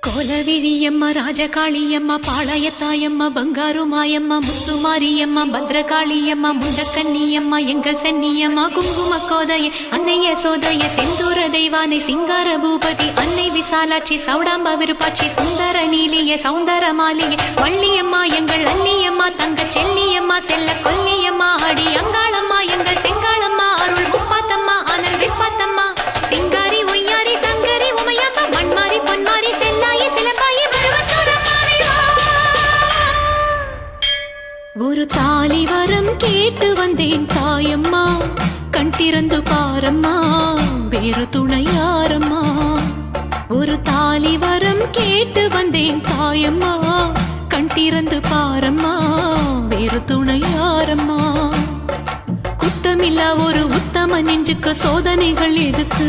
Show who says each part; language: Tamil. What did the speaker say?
Speaker 1: கோலவிழியம்மா ராஜகாளியம்மா பாளையத்தாயம்மா பங்காரு மாயம்மா முத்துமாரியம்மா பத்ரகாளியம்மா முண்டக்கண்ணியம்மா எங்கள் சென்னியம்மா குங்கும கோதைய அன்னைய சோதைய செந்தூர தெய்வானை சிங்கார பூபதி அன்னை விசாலாட்சி சௌடாம்ப விருப்பாட்சி சுந்தர நீலிய சௌந்தர மாலிய வள்ளியம்மா எங்கள் அல்லியம்மா தங்க செல்லியம்மா செல்ல கொல்லியம்மா அடி அங்காளம்மா எங்கள் செங்காளம்மா அருள் முப்பாத்தம்மா அனல் வெப்பாத்தம்மா சிங்காரி ஒய்யாரி சங்கரி உமையம்மா மண்மாரி பொன்மாரி செல்லாயி சிலம்பாயி பருவத்தூரம்மாவே வா. ஒரு தாலி வரம் கேட்டு வந்தேன் தாயம்மா கண் திறந்து பாரம்மா வேறு துணையாரம்மா. ஒரு தாலி வரம் கேட்டு வந்தேன் தாயம்மா கண் திறந்து பாரம்மா வேறு துணையாரம்மா. குத்தமில்லா ஒரு உத்தம நெஞ்சுக்கு சோதனைகள் எதுக்கு?